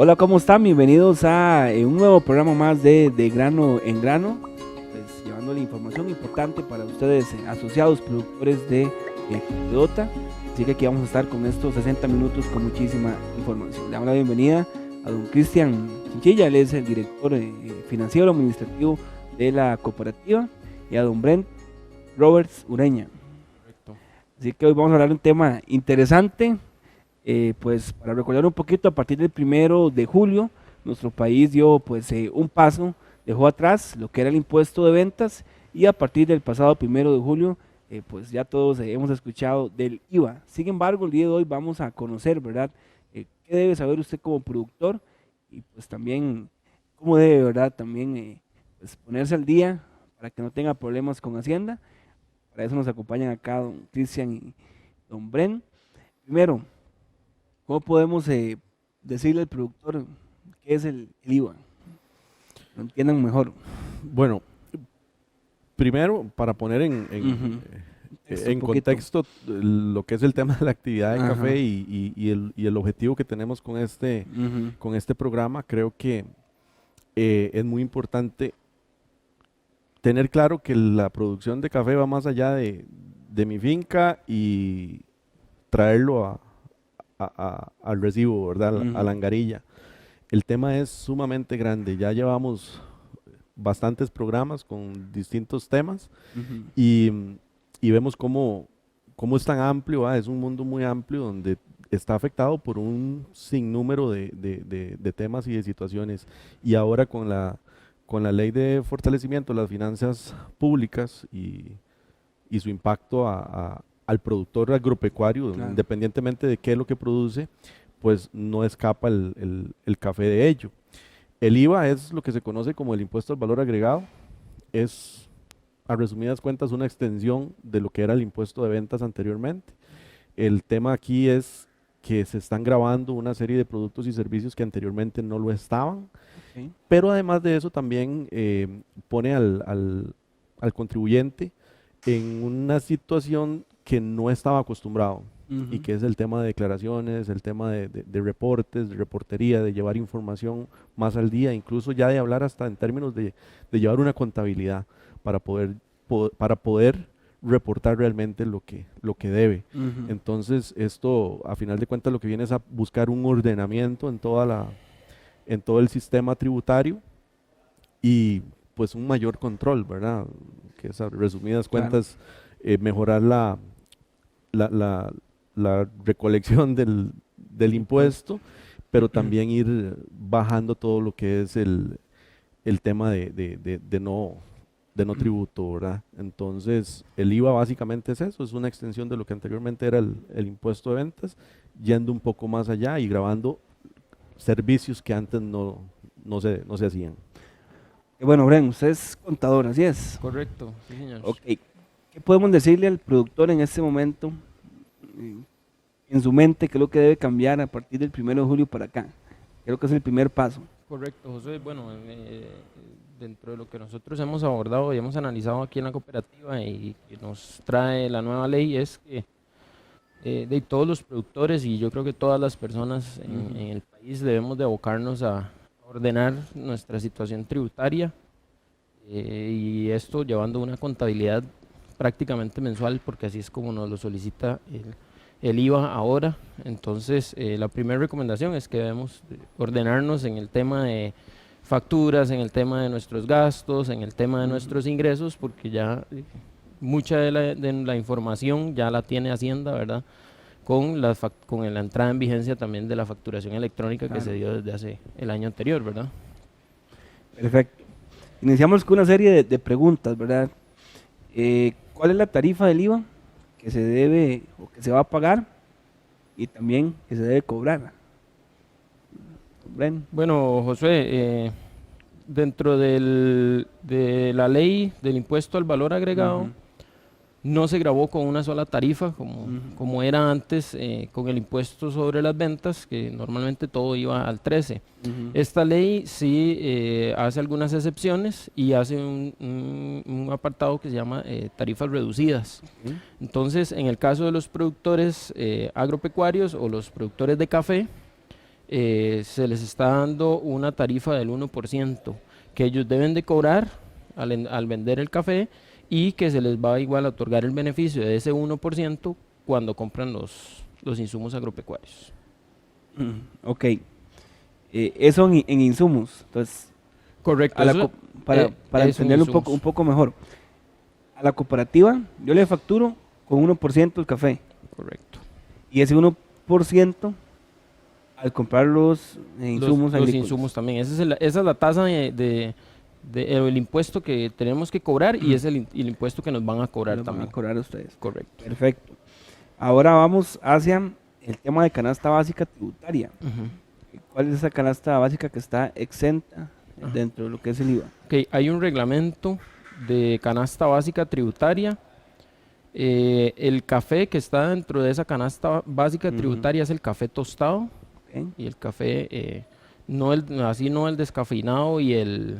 Hola, ¿cómo están? Bienvenidos a un nuevo programa más de Grano en Grano, pues llevándole información importante para ustedes, asociados, productores de Cafedota. Así que aquí vamos a estar con estos 60 minutos con muchísima información. Le damos la bienvenida a don Cristian Chinchilla, él es el director financiero administrativo de la cooperativa, y a don Brent Roberts Ureña. Correcto. Así que hoy vamos a hablar de un tema interesante. Pues para recordar un poquito, a partir del 1 de julio, nuestro país dio pues un paso, dejó atrás lo que era el impuesto de ventas, y a partir del pasado 1 de julio, pues ya todos hemos escuchado del IVA. Sin embargo, el día de hoy vamos a conocer, ¿verdad? ¿Qué debe saber usted como productor? Y pues también, ¿cómo debe, verdad? También pues ponerse al día para que no tenga problemas con Hacienda. Para eso nos acompañan acá don Cristian y don Bren. Primero, ¿cómo podemos decirle al productor qué es el IVA? Lo entiendan mejor. Bueno, primero, para poner Ujú. Un en poquito. contexto lo que es el tema de la actividad de Ajá. café y el objetivo que tenemos Ujú. con este programa, creo que es muy importante tener claro que la producción de café va más allá de mi finca y traerlo al recibo, ¿verdad? A la Ujú. angarilla. El tema es sumamente grande, ya llevamos bastantes programas con distintos temas Ujú. y, y vemos cómo es tan amplio, es un mundo muy amplio donde está afectado por un sinnúmero de temas y de situaciones. Y ahora con la ley de fortalecimiento de las finanzas públicas y su impacto al productor agropecuario, Claro. independientemente de qué es lo que produce, pues no escapa el café de ello. El IVA es lo que se conoce como el impuesto al valor agregado. Es, a resumidas cuentas, una extensión de lo que era el impuesto de ventas anteriormente. El tema aquí es que se están grabando una serie de productos y servicios que anteriormente no lo estaban, Ok. pero además de eso también pone al contribuyente en una situación que no estaba acostumbrado y Ujú. que es el tema de declaraciones, el tema de reportes, de reportería, de llevar información más al día, incluso ya de hablar hasta en términos de llevar una contabilidad para para poder reportar realmente lo que debe. Ujú. Entonces, esto a final de cuentas lo que viene es a buscar un ordenamiento en todo el sistema tributario y pues un mayor control, ¿verdad? Que es a resumidas Claro. cuentas mejorar la, la- la recolección del El impuesto. impuesto, pero también ir bajando todo lo que es el tema de no tributo, ¿verdad? Entonces, el IVA básicamente es eso, es una extensión de lo que anteriormente era el impuesto de ventas, yendo un poco más allá y grabando servicios que antes no se hacían. Bueno, Bren, usted es contador, así es. Correcto, sí, señor. Ok. ¿Qué podemos decirle al productor en este momento, eh, en su mente, qué es lo que debe cambiar a partir del 1 de julio para acá? Creo que es el primer paso. Correcto, José. Bueno, dentro de lo que nosotros hemos abordado y hemos analizado aquí en la cooperativa y que nos trae la nueva ley es que de todos los productores y yo creo que todas las personas Ujú. en el país debemos de abocarnos a ordenar nuestra situación tributaria y esto llevando una contabilidad prácticamente mensual porque así es como nos lo solicita el IVA ahora. Entonces, la primera recomendación es que debemos ordenarnos en el tema de facturas, en el tema de nuestros gastos, en el tema de Ujú. nuestros ingresos, porque ya mucha de la información ya la tiene Hacienda, ¿verdad? Con con la entrada en vigencia también de la facturación electrónica que se Claro. dio desde hace el año anterior, ¿verdad? Perfecto. Iniciamos con una serie de preguntas, ¿verdad? ¿Cuál es la tarifa del IVA que se debe o que se va a pagar y también que se debe cobrar? Bren. Bueno, Josué, dentro de la ley del impuesto al valor agregado, Ujú. no se grabó con una sola tarifa Ujú. como era antes con el impuesto sobre las ventas, que normalmente todo iba al 13. Ujú. Esta ley sí hace algunas excepciones y hace un apartado que se llama tarifas reducidas. Ok. Entonces, en el caso de los productores agropecuarios o los productores de café, se les está dando una tarifa del 1% que ellos deben de cobrar al vender el café y que se les va igual a otorgar el beneficio de ese 1% cuando compran los insumos agropecuarios. Ok. Eso en insumos. Entonces, Correcto. para eso en entenderlo insumos. un poco mejor, a la cooperativa yo le facturo con 1% el café. Correcto. Y ese 1% al comprar los insumos Los agrícolas. insumos también. Esa es la tasa el impuesto que tenemos que cobrar y es el impuesto que nos van a cobrar Los van también. a cobrar a ustedes. Correcto. Perfecto. Ahora vamos hacia el tema de canasta básica tributaria. Ujú. ¿Cuál es esa canasta básica que está exenta Ajá. dentro de lo que es el IVA? Ok, hay un reglamento de canasta básica tributaria. El café que está dentro de esa canasta básica Ujú. tributaria es el café tostado Ok. y el café, no el descafeinado y el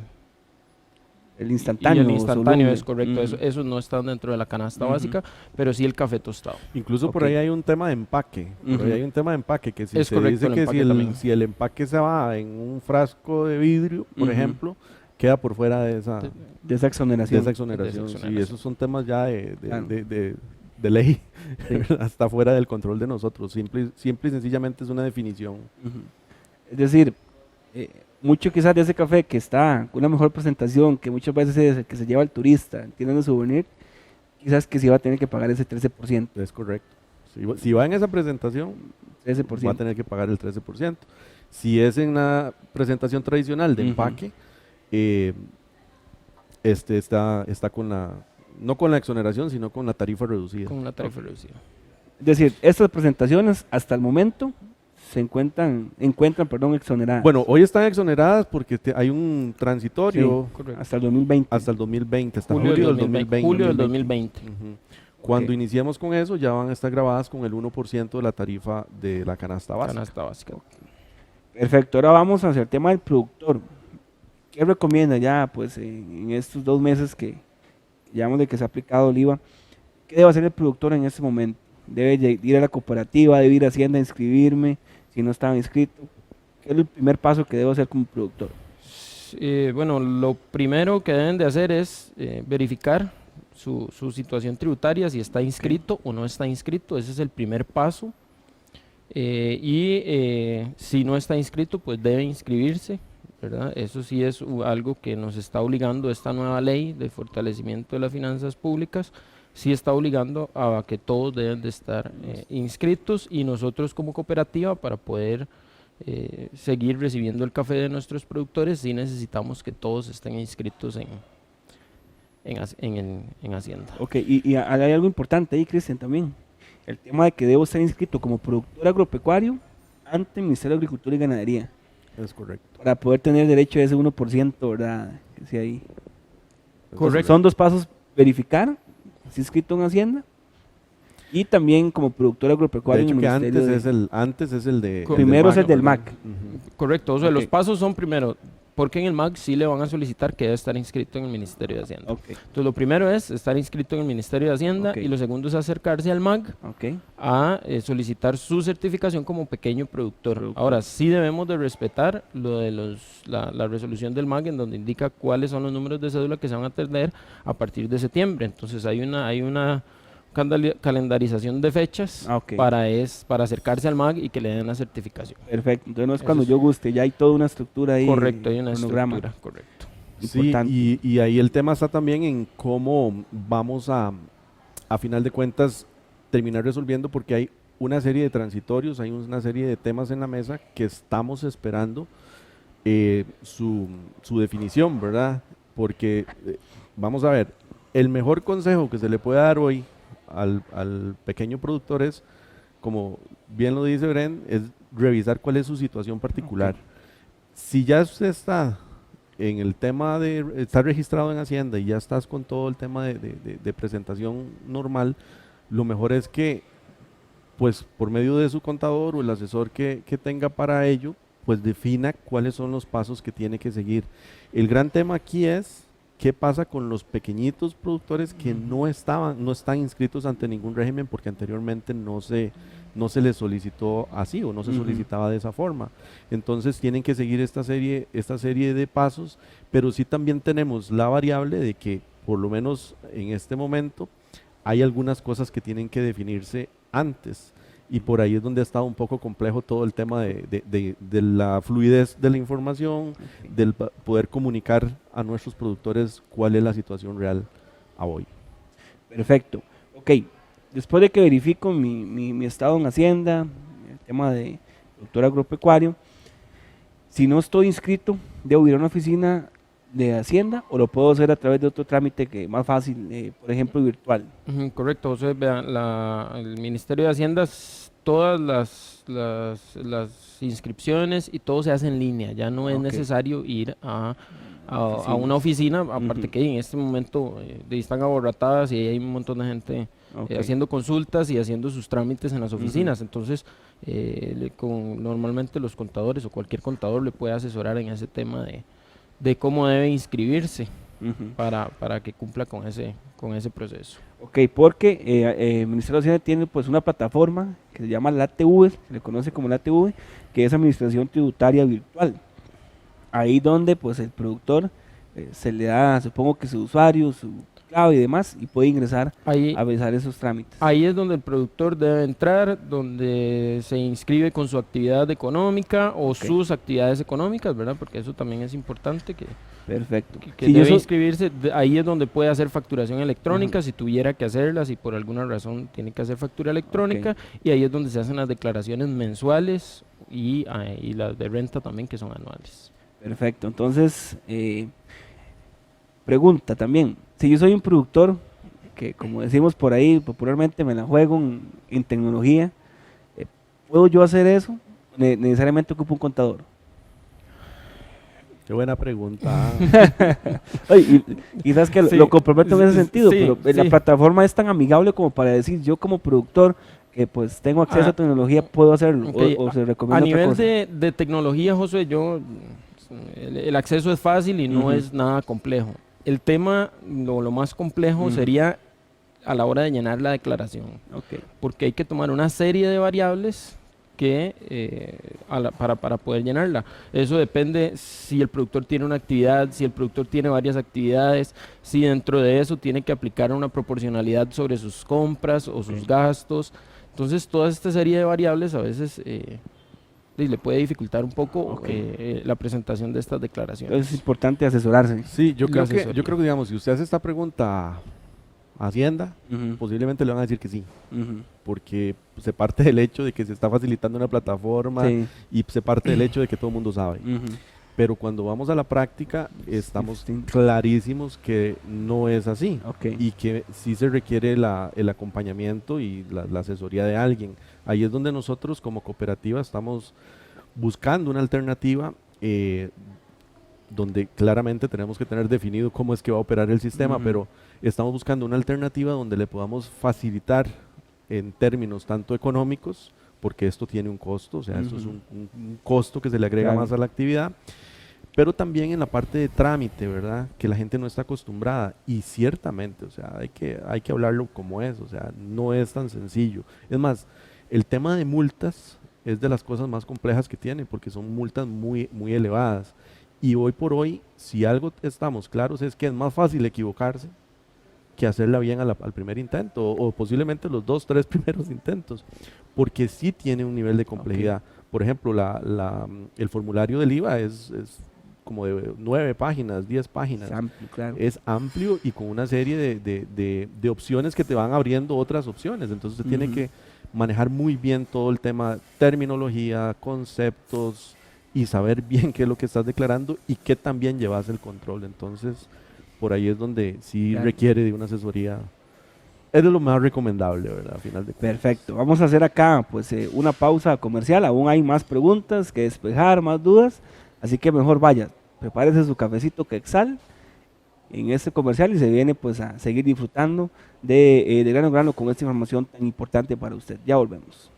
El instantáneo. es correcto. Ujú. Eso no está dentro de la canasta Ujú. básica, pero sí el café tostado. Incluso por Ok. ahí hay un tema de empaque. Por Ujú. ahí hay un tema de empaque que si Es se correcto, dice el que empaque también. si el empaque se va en un frasco de vidrio, por Ujú. ejemplo, queda por fuera de esa, De esa de exoneración. esa exoneración. De esa Sí, exoneración. esos son temas ya Claro. de ley, Sí. hasta fuera del control de nosotros. Simple y sencillamente es una definición. Ujú. Es decir, mucho quizás de ese café que está con una mejor presentación, que muchas veces es el que se lleva el turista, tiene un souvenir, quizás que sí va a tener que pagar ese 13%. Es correcto. Si va en esa presentación, va a 13%. tener que pagar el 13%. Si es en una presentación tradicional de Ujú. empaque, está con no con la exoneración, sino con la tarifa reducida. Con una tarifa reducida. Es decir, estas presentaciones hasta el momento se encuentran exoneradas. Bueno, hoy están exoneradas porque hay un transitorio Correcto. hasta el 2020. hasta el 2020, hasta Julio julio del del 2020. 2020. Julio del 2020. Ujú. Cuando Ok. iniciemos con eso, ya van a estar grabadas con el 1% de la tarifa de la canasta básica. Canasta básica. Perfecto, ahora vamos hacia el tema del productor. ¿Qué recomienda ya, pues, en estos 2 meses que llevamos de que se ha aplicado el IVA? ¿Qué debe hacer el productor en este momento? ¿Debe ir a la cooperativa, debe ir a Hacienda a inscribirme si no estaba inscrito? ¿Qué es el primer paso que debo hacer como productor? Bueno, lo primero que deben de hacer es verificar su situación tributaria, si está inscrito o no está inscrito. Ese es el primer paso. Si no está inscrito, pues debe inscribirse, ¿verdad? Eso sí es algo que nos está obligando esta nueva ley de fortalecimiento de las finanzas públicas. Sí está obligando a que todos deben de estar inscritos, y nosotros como cooperativa, para poder seguir recibiendo el café de nuestros productores, sí necesitamos que todos estén inscritos en Hacienda. Ok, y hay algo importante ahí, Cristian, también. El tema de que debo estar inscrito como productor agropecuario ante el Ministerio de Agricultura y Ganadería Es correcto. para poder tener derecho a ese 1%, ¿verdad? Que sea ahí. Correcto. Son 2 pasos: verificar si inscrito en Hacienda y también como productor agropecuario De en hecho, el que Ministerio antes es el de... Primero es el del MAC. MAC. Ujú. Correcto, o sea, Ok. los pasos son primero, porque en el MAC sí le van a solicitar que debe estar inscrito en el Ministerio de Hacienda. Ok, Entonces, lo primero es estar inscrito en el Ministerio de Hacienda, Ok. y lo segundo es acercarse al MAC ok. a solicitar su certificación como pequeño productor. Ahora, sí debemos de respetar lo de la resolución del MAC, en donde indica cuáles son los números de cédula que se van a tener a partir de septiembre. Entonces, hay una calendarización de fechas Ok. para acercarse al MAC y que le den la certificación. Perfecto. Entonces no es Eso cuando es- yo guste, ya hay toda una estructura ahí. Correcto, hay una cronograma. estructura, correcto. Sí, Importante. y ahí el tema está también en cómo vamos a final de cuentas, terminar resolviendo, porque hay una serie de transitorios, hay una serie de temas en la mesa que estamos esperando su definición, ¿verdad? Porque, vamos a ver, el mejor consejo que se le puede dar hoy al pequeño productor es, como bien lo dice Bren, es revisar cuál es su situación particular. Si ya usted está en el tema de estar registrado en Hacienda y ya estás con todo el tema de presentación normal, lo mejor es que, pues, por medio de su contador o el asesor que tenga para ello, pues defina cuáles son los pasos que tiene que seguir. El gran tema aquí es qué pasa con los pequeñitos productores que no están inscritos ante ningún régimen porque anteriormente no se no se les solicitó así o no se solicitaba de esa forma. Entonces tienen que seguir esta serie de pasos, pero sí también tenemos la variable de que por lo menos en este momento hay algunas cosas que tienen que definirse antes. Y por ahí es donde ha estado un poco complejo todo el tema de la fluidez de la información, del poder comunicar a nuestros productores cuál es la situación real a hoy. Perfecto. Ok, después de que verifico mi estado en Hacienda, el tema de productor agropecuario, si no estoy inscrito, ¿debo ir a una oficina de Hacienda o lo puedo hacer a través de otro trámite que más fácil, por ejemplo, virtual? Correcto, José. Vean, el Ministerio de Hacienda, todas las inscripciones y todo se hace en línea. Ya no es necesario ir a una oficina, aparte que en este momento están abarrotadas y hay un montón de gente haciendo consultas y haciendo sus trámites en las oficinas. Entonces, normalmente los contadores o cualquier contador le puede asesorar en ese tema de cómo debe inscribirse para que cumpla con ese proceso. Ok, porque el Ministerio de Hacienda tiene pues una plataforma que se llama la ATV, se le conoce como la ATV, que es Administración Tributaria Virtual. Ahí donde pues el productor se le da, supongo que su usuario, su clave y demás, y puede ingresar a realizar esos trámites. Ahí es donde el productor debe entrar, donde se inscribe con su actividad económica o sus actividades económicas, ¿verdad? Porque eso también es importante que... Perfecto. Que debe inscribirse, ahí es donde puede hacer facturación electrónica, si tuviera que hacerla, si por alguna razón tiene que hacer factura electrónica, y ahí es donde se hacen las declaraciones mensuales y las de renta también, que son anuales. Perfecto, entonces, pregunta también, si yo soy un productor que, como decimos por ahí popularmente, me la juego en tecnología, ¿puedo yo hacer eso? ¿Necesariamente ocupo un contador? Qué buena pregunta. Oye, quizás que lo comprometo en ese sentido, pero la plataforma es tan amigable como para decir, yo como productor que pues tengo acceso a tecnología, puedo hacerlo, o se recomienda a otra nivel cosa. de tecnología, José, el acceso es fácil y no es nada complejo. El tema, lo más complejo sería a la hora de llenar la declaración, porque hay que tomar una serie de variables para poder llenarla. Eso depende si el productor tiene una actividad, si el productor tiene varias actividades, si dentro de eso tiene que aplicar una proporcionalidad sobre sus compras o sus gastos. Entonces, toda esta serie de variables a veces le puede dificultar un poco la presentación de estas declaraciones. Entonces es importante asesorarse. Sí, yo creo que, digamos, si usted hace esta pregunta a Hacienda, posiblemente le van a decir que sí, porque se parte del hecho de que se está facilitando una plataforma y se parte del hecho de que todo el mundo sabe. Pero cuando vamos a la práctica, estamos clarísimos que no es así y que sí se requiere el acompañamiento y la asesoría de alguien. Ahí es donde nosotros como cooperativa estamos buscando una alternativa donde claramente tenemos que tener definido cómo es que va a operar el sistema, pero estamos buscando una alternativa donde le podamos facilitar en términos tanto económicos, porque esto tiene un costo, o sea, eso es un costo que se le agrega más a la actividad, pero también en la parte de trámite, ¿verdad? Que la gente no está acostumbrada, y ciertamente, o sea, hay que hablarlo como es, o sea, no es tan sencillo. Es más, el tema de multas es de las cosas más complejas que tiene, porque son multas muy, muy elevadas, y hoy por hoy, si algo estamos claros, es que es más fácil equivocarse que hacerla bien al primer intento, o posiblemente los 2, 3 primeros intentos, porque sí tiene un nivel de complejidad. Por ejemplo, el formulario del IVA es como de 9 páginas, 10 páginas. Es amplio, claro. Es amplio y con una serie de opciones que te van abriendo otras opciones. Entonces usted tiene que manejar muy bien todo el tema, terminología, conceptos, y saber bien qué es lo que estás declarando y qué también llevas el control. Entonces, por ahí es donde sí requiere de una asesoría. Es de lo más recomendable, ¿verdad? Al final de cuentas. Perfecto. Vamos a hacer acá pues una pausa comercial. Aún hay más preguntas que despejar, más dudas. Así que mejor vaya, prepárese su cafecito Quexal en este comercial y se viene pues a seguir disfrutando de grano a grano con esta información tan importante para usted. Ya volvemos.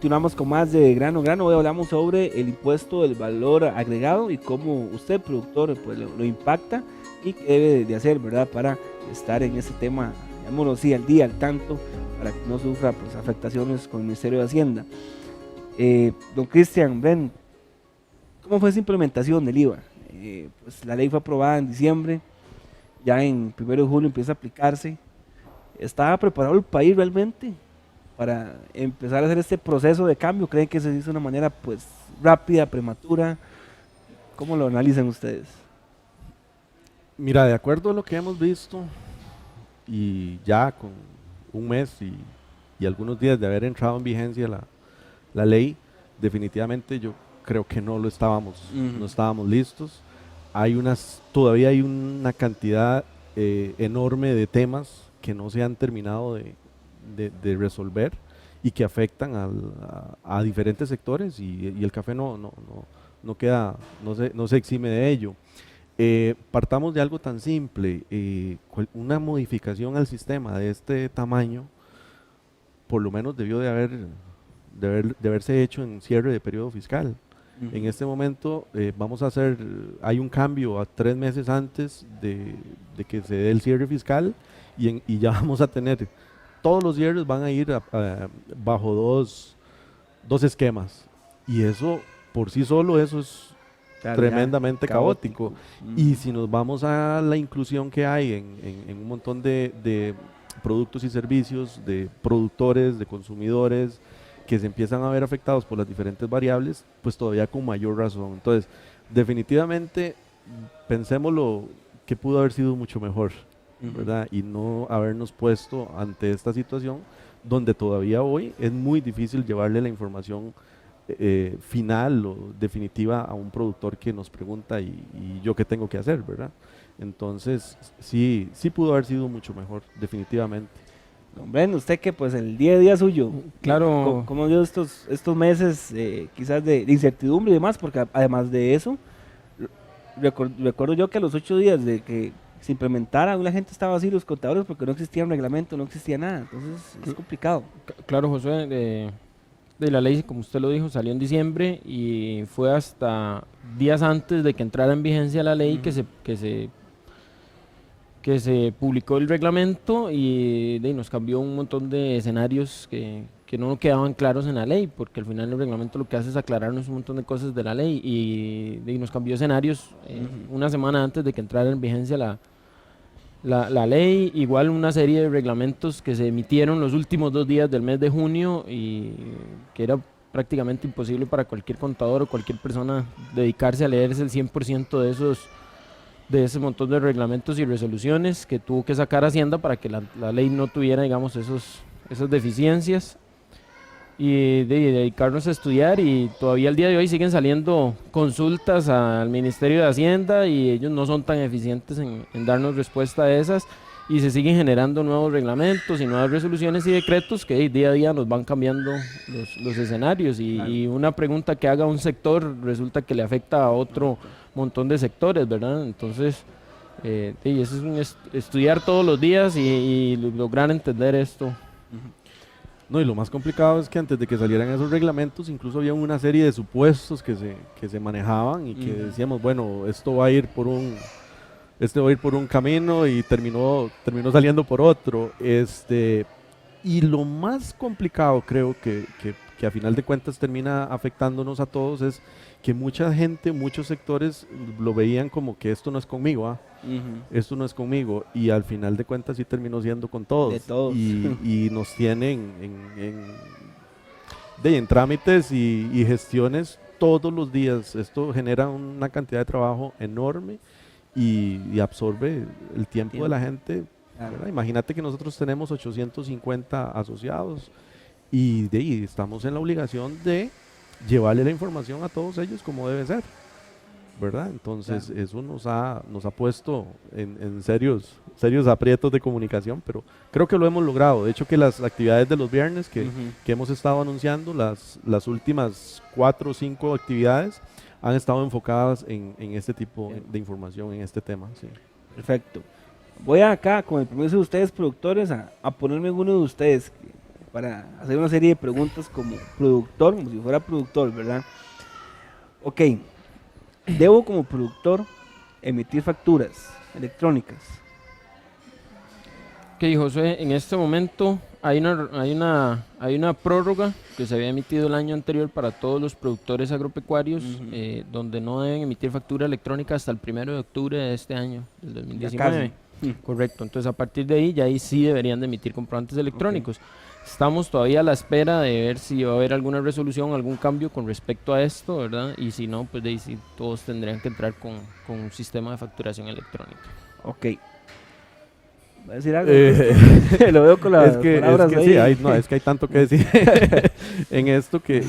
continuamos con más de Grano Grano. Hoy hablamos sobre el impuesto del valor agregado y cómo usted, productor, pues lo impacta y qué debe de hacer, ¿verdad? Para estar en ese tema, llamémoslo así, al día, al tanto, para que no sufra pues, afectaciones con el Ministerio de Hacienda. Don Cristian, Bren, ¿cómo fue esa implementación del IVA? Pues la ley fue aprobada en diciembre, ya en 1 de julio empieza a aplicarse. ¿Estaba preparado el país realmente para empezar a hacer este proceso de cambio? ¿Creen que se hizo de una manera pues rápida, prematura? ¿Cómo lo analizan ustedes? Mira, de acuerdo a lo que hemos visto, y ya con un mes y algunos días de haber entrado en vigencia la ley, definitivamente yo creo que no lo estábamos, no estábamos listos. Todavía hay una cantidad enorme de temas que no se han terminado de resolver y que afectan a diferentes sectores y el café no queda, no se exime de ello. Partamos de algo tan simple, una modificación al sistema de este tamaño, por lo menos debió de haberse hecho en cierre de periodo fiscal. En este momento hay un cambio a 3 meses antes de que se dé el cierre fiscal y ya vamos a tener, todos los cierres van a ir bajo dos esquemas y eso por sí solo eso es tremendamente caótico. Y si nos vamos a la inclusión que hay en un montón de productos y servicios, de productores, de consumidores, que se empiezan a ver afectados por las diferentes variables, pues todavía con mayor razón. Entonces, definitivamente, pensémoslo que pudo haber sido mucho mejor, ¿verdad? Y no habernos puesto ante esta situación donde todavía hoy es muy difícil llevarle la información final o definitiva a un productor que nos pregunta y yo qué tengo que hacer, ¿verdad? Entonces, sí pudo haber sido mucho mejor, definitivamente. Hombre, usted que pues el día a día suyo, Claro. ¿cómo vio estos meses quizás de incertidumbre y demás? Porque además de eso, recuerdo yo que a los 8 días de que se implementara, la gente estaba así, los contadores, porque no existía un reglamento, no existía nada, entonces es complicado. Claro, Josué, de la ley, como usted lo dijo, salió en diciembre y fue hasta días antes de que entrara en vigencia la ley que se publicó el reglamento y nos cambió un montón de escenarios que no quedaban claros en la ley, porque al final el reglamento lo que hace es aclararnos un montón de cosas de la ley y nos cambió escenarios una semana antes de que entrara en vigencia la ley, igual una serie de reglamentos que se emitieron los últimos 2 días del mes de junio y que era prácticamente imposible para cualquier contador o cualquier persona dedicarse a leerse el 100% de ese montón de reglamentos y resoluciones que tuvo que sacar Hacienda para que la ley no tuviera, digamos, esas deficiencias y dedicarnos a estudiar y todavía al día de hoy siguen saliendo consultas al Ministerio de Hacienda y ellos no son tan eficientes en darnos respuesta a esas y se siguen generando nuevos reglamentos y nuevas resoluciones y decretos que día a día nos van cambiando los escenarios y una pregunta que haga un sector resulta que le afecta a otro montón de sectores, ¿verdad? Entonces, eso es estudiar todos los días y lograr entender esto. No, y lo más complicado es que antes de que salieran esos reglamentos, incluso había una serie de supuestos que se manejaban y que decíamos, bueno, esto va a ir por un camino y terminó saliendo por otro. Y lo más complicado creo que a final de cuentas termina afectándonos a todos es que mucha gente, muchos sectores lo veían como que esto no es conmigo, esto no es conmigo, y al final de cuentas sí terminó siendo con todos. De todos. Y nos tienen en trámites y gestiones todos los días. Esto genera una cantidad de trabajo enorme y absorbe el tiempo de la gente. Claro. Imagínate que nosotros tenemos 850 asociados y estamos en la obligación de llevarle la información a todos ellos como debe ser, ¿verdad? Entonces eso nos ha puesto en serios aprietos de comunicación, pero creo que lo hemos logrado. De hecho, que las actividades de los viernes que hemos estado anunciando, las últimas 4 o 5 actividades han estado enfocadas en este tipo de información, en este tema. Sí. Perfecto. Voy acá, con el permiso de ustedes, productores, a ponerme uno de ustedes. para hacer una serie de preguntas como productor, como si fuera productor, ¿verdad? Ok, ¿debo como productor emitir facturas electrónicas? Ok, José, en este momento hay una prórroga que se había emitido el año anterior para todos los productores agropecuarios, Ujú. donde no deben emitir factura electrónica hasta el 1 de octubre de este año, del Ya 2019. casi. Correcto, entonces a partir de ahí, ya ahí sí deberían de emitir comprobantes electrónicos. Estamos todavía a la espera de ver si va a haber alguna resolución, algún cambio con respecto a esto, ¿verdad? Y si no, pues de ahí sí todos tendrían que entrar con un sistema de facturación electrónica. Ok. ¿Va a decir algo? Eh, Lo veo con las es palabras que ahí. sí, no, es que hay tanto que decir en esto que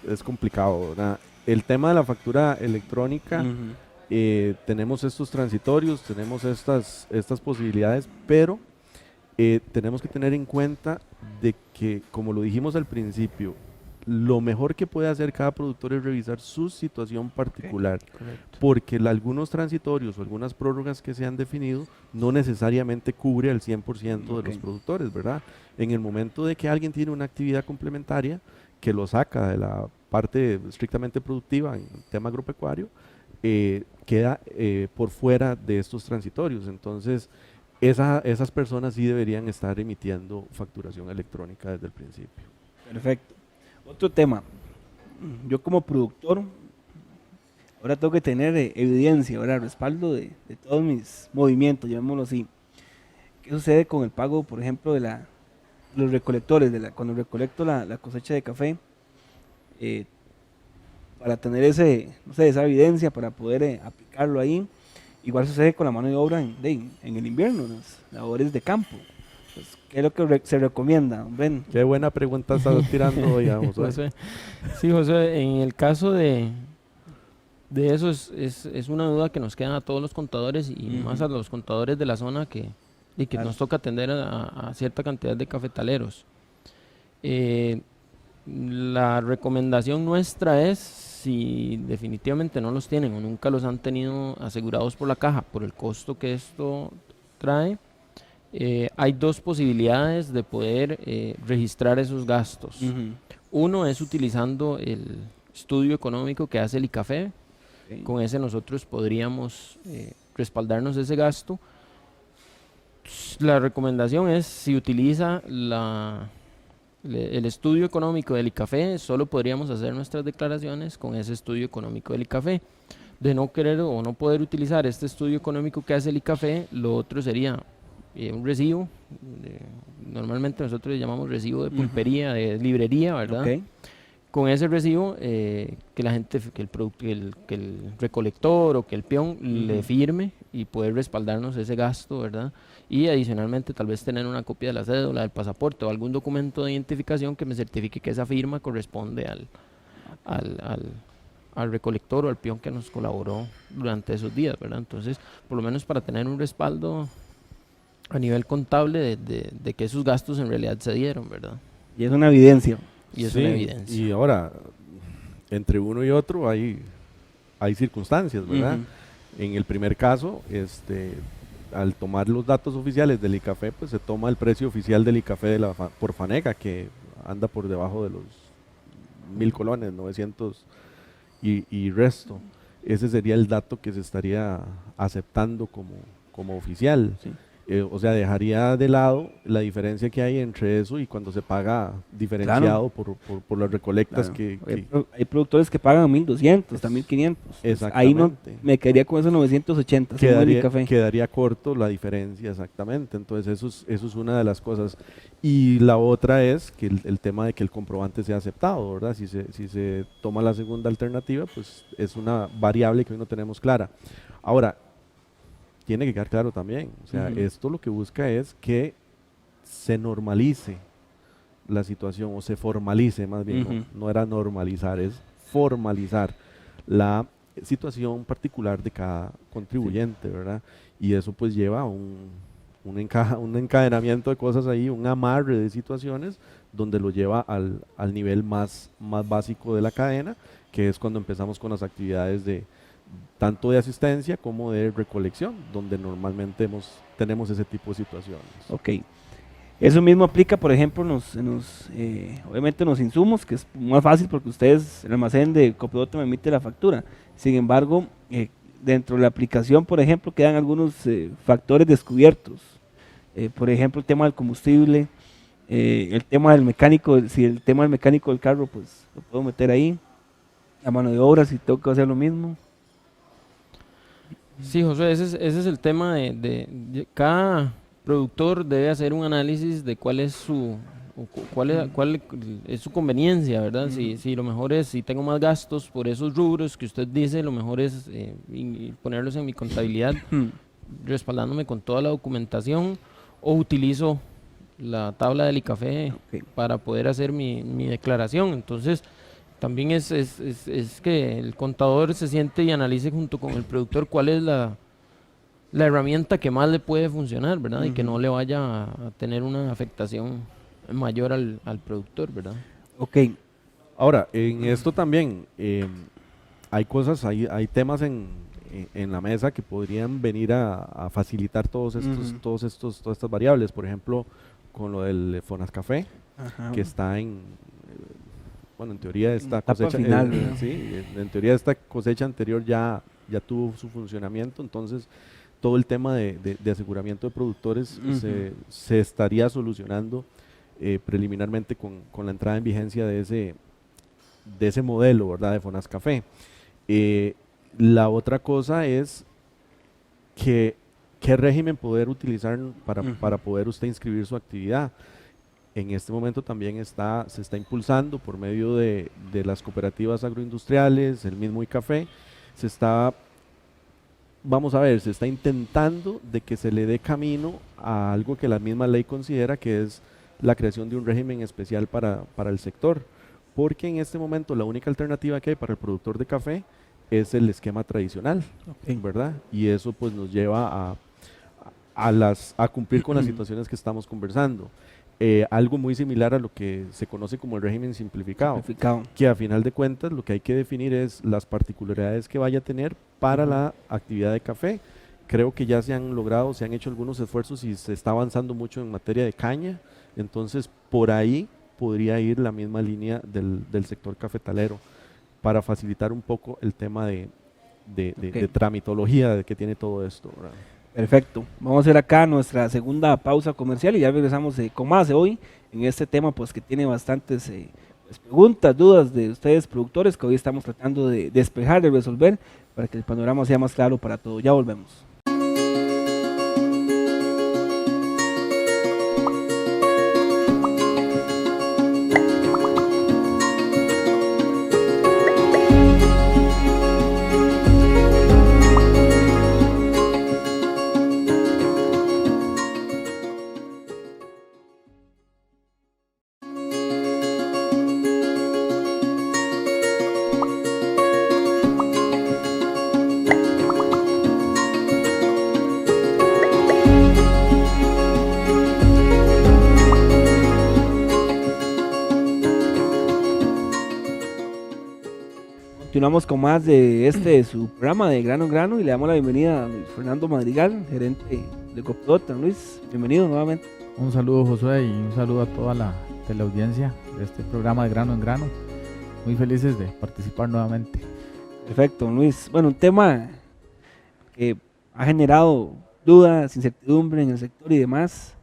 es complicado, ¿verdad? El tema de la factura electrónica, Ujú. tenemos estos transitorios, tenemos estas posibilidades, pero tenemos que tener en cuenta de que, como lo dijimos al principio, lo mejor que puede hacer cada productor es revisar su situación particular, Correcto. porque algunos transitorios o algunas prórrogas que se han definido no necesariamente cubre al 100% de los Ok. productores, ¿verdad? En el momento de que alguien tiene una actividad complementaria que lo saca de la parte estrictamente productiva en el tema agropecuario, queda por fuera de estos transitorios. Entonces, esas personas sí deberían estar emitiendo facturación electrónica desde el principio. Perfecto. Otro tema. Yo como productor, ahora tengo que tener evidencia, ¿verdad? Respaldo de todos mis movimientos, llamémoslo así. ¿Qué sucede con el pago, por ejemplo, de los recolectores? Cuando recolecto la cosecha de café, eh, para tener no sé, esa evidencia, para poder aplicarlo ahí. Igual sucede con la mano de obra en el invierno, las labores de campo. Pues, ¿qué es lo que se recomienda? Ven. Qué buena pregunta estás tirando, digamos. José. Sí, José, en el caso de eso es una duda que nos queda a todos los contadores y más a Ujú. los contadores de la zona y que Claro. nos toca atender a cierta cantidad de cafetaleros. Eh, la recomendación nuestra es, si definitivamente no los tienen o nunca los han tenido asegurados por la caja por el costo que esto trae, hay dos posibilidades de poder registrar esos gastos. Ujú. Uno es utilizando el estudio económico que hace el ICAFE. Ok. Con ese nosotros podríamos respaldarnos ese gasto. La recomendación es, si utiliza el estudio económico del ICAFE, solo podríamos hacer nuestras declaraciones con ese estudio económico del ICAFE. De no querer o no poder utilizar este estudio económico que hace el ICAFE, lo otro sería un recibo. Normalmente nosotros le llamamos recibo de Ujú. pulpería, de librería, ¿verdad? Ok. Con ese recibo, que la gente, que el recolector o que el peón le Ujú. firme y poder respaldarnos ese gasto, ¿verdad? Y adicionalmente tal vez tener una copia de la cédula, del pasaporte o algún documento de identificación que me certifique que esa firma corresponde al, al, al recolector o al peón que nos colaboró durante esos días, ¿verdad? Entonces, por lo menos para tener un respaldo a nivel contable de que esos gastos en realidad se dieron, ¿verdad? Y es una evidencia. Y es Sí, una evidencia. y ahora, entre uno y otro hay circunstancias, ¿verdad? Ujú. En el primer caso, al tomar los datos oficiales del ICAFE, pues se toma el precio oficial del ICAFE por Fanega, que anda por debajo de los 1000 colones, 900 y resto. Ese sería el dato que se estaría aceptando como oficial. Sí. O sea, dejaría de lado la diferencia que hay entre eso y cuando se paga diferenciado por las recolectas Claro. Hay, que hay productores que pagan 1200, hasta 1500. Pues ahí no exactamente. me quedaría con esos 980, según el café. Quedaría corto la diferencia, exactamente. Entonces eso es una de las cosas. Y la otra es que el tema de que el comprobante sea aceptado, ¿verdad? Si se toma la segunda alternativa, pues es una variable que hoy no tenemos clara. Ahora, tiene que quedar claro también, o sea, Ujú. esto lo que busca es que se normalice la situación o se formalice más bien, Ujú. no era normalizar, es formalizar la situación particular de cada contribuyente, ¿verdad? Y eso pues lleva a un encadenamiento de cosas ahí, un amarre de situaciones donde lo lleva al nivel más básico de la cadena, que es cuando empezamos con las actividades tanto de asistencia como de recolección, donde normalmente tenemos ese tipo de situaciones. Ok. Eso mismo aplica, por ejemplo, obviamente en los insumos, que es más fácil porque ustedes, el almacén de Copiodota me emite la factura. Sin embargo, dentro de la aplicación, por ejemplo, quedan algunos factores descubiertos. Por ejemplo, el tema del combustible, el tema del mecánico, si el tema del mecánico del carro, pues lo puedo meter ahí. La mano de obra, si tengo que hacer lo mismo. Sí, José, ese es el tema de cada productor debe hacer un análisis de cuál es cuál es su conveniencia, ¿verdad? Si lo mejor es, si tengo más gastos por esos rubros que usted dice, lo mejor es ponerlos en mi contabilidad, respaldándome con toda la documentación, o utilizo la tabla del ICAFE para poder hacer mi declaración. Entonces, también es que el contador se siente y analice junto con el productor cuál es la herramienta que más le puede funcionar, ¿verdad? Y que no le vaya a tener una afectación mayor al productor, ¿verdad? Ok. Ahora, en esto también hay cosas, hay temas en la mesa que podrían venir a facilitar todas estas variables. Por ejemplo, con lo del Fonascafé, que está bueno, en teoría esta cosecha final, en teoría esta cosecha anterior ya tuvo su funcionamiento, entonces todo el tema de aseguramiento de productores se estaría solucionando preliminarmente con la entrada en vigencia de ese modelo, ¿verdad?, de Fonascafé. La otra cosa es qué régimen poder utilizar para poder usted inscribir su actividad. En este momento también se está impulsando por medio de las cooperativas agroindustriales, el mismo ICAFE, se está intentando de que se le dé camino a algo que la misma ley considera que es la creación de un régimen especial para el sector, porque en este momento la única alternativa que hay para el productor de café es el esquema tradicional, ¿verdad? Y eso pues nos lleva a cumplir con las situaciones que estamos conversando. Algo muy similar a lo que se conoce como el régimen simplificado, que a final de cuentas lo que hay que definir es las particularidades que vaya a tener para la actividad de café. Creo que ya se han hecho algunos esfuerzos y se está avanzando mucho en materia de caña, entonces por ahí podría ir la misma línea del sector cafetalero para facilitar un poco el tema de tramitología de que tiene todo esto, ¿verdad? Perfecto, vamos a hacer acá nuestra segunda pausa comercial y ya regresamos con más de hoy en este tema pues que tiene bastantes pues, preguntas, dudas de ustedes productores que hoy estamos tratando de despejar, de resolver para que el panorama sea más claro para todos. Ya volvemos. Continuamos con más de su programa de Grano en Grano y le damos la bienvenida a Luis Fernando Madrigal, gerente de Copiodota. Luis, bienvenido nuevamente. Un saludo, Josué, y un saludo a toda la teleaudiencia de este programa de Grano en Grano. Muy felices de participar nuevamente. Perfecto, Luis. Bueno, un tema que ha generado dudas, incertidumbre en el sector y demás.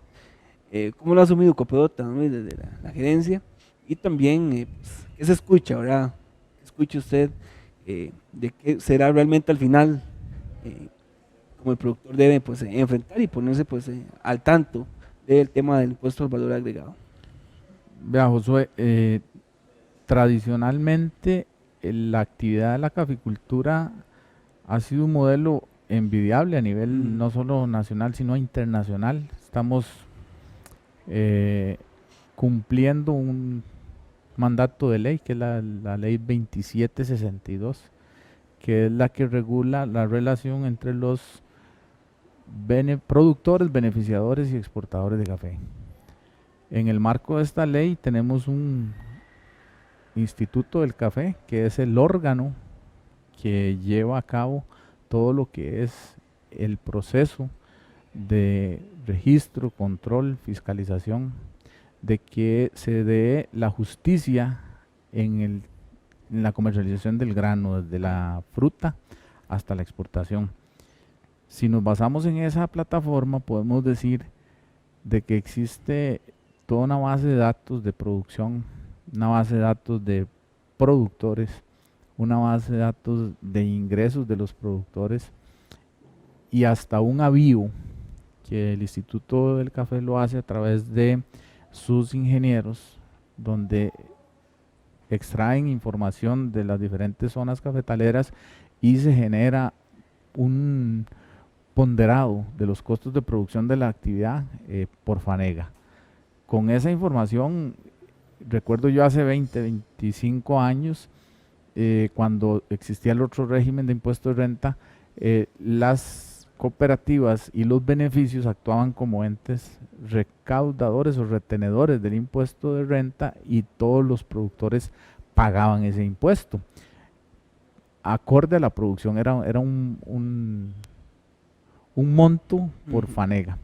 ¿Cómo lo ha asumido Copiodota, Luis, desde la gerencia? Y también, pues, ¿qué se escucha, verdad? Escuche usted de qué será realmente al final como el productor debe pues enfrentar y ponerse pues al tanto del tema del impuesto al valor agregado. Vea, Josué, tradicionalmente la actividad de la caficultura ha sido un modelo envidiable a nivel no solo nacional sino internacional. Estamos cumpliendo un mandato de ley, que es la ley 2762, que es la que regula la relación entre los productores, beneficiadores y exportadores de café. En el marco de esta ley tenemos un Instituto del Café, que es el órgano que lleva a cabo todo lo que es el proceso de registro, control, fiscalización, de que se dé la justicia en la comercialización del grano, desde la fruta hasta la exportación. Si nos basamos en esa plataforma, podemos decir de que existe toda una base de datos de producción, una base de datos de productores, una base de datos de ingresos de los productores y hasta un avío que el Instituto del Café lo hace a través de sus ingenieros, donde extraen información de las diferentes zonas cafetaleras y se genera un ponderado de los costos de producción de la actividad por Fanega. Con esa información, recuerdo yo hace 20, 25 años, cuando existía el otro régimen de impuesto de renta, las cooperativas y los beneficios actuaban como entes recaudadores o retenedores del impuesto de renta y todos los productores pagaban ese impuesto. Acorde a la producción, era un monto por Fanega.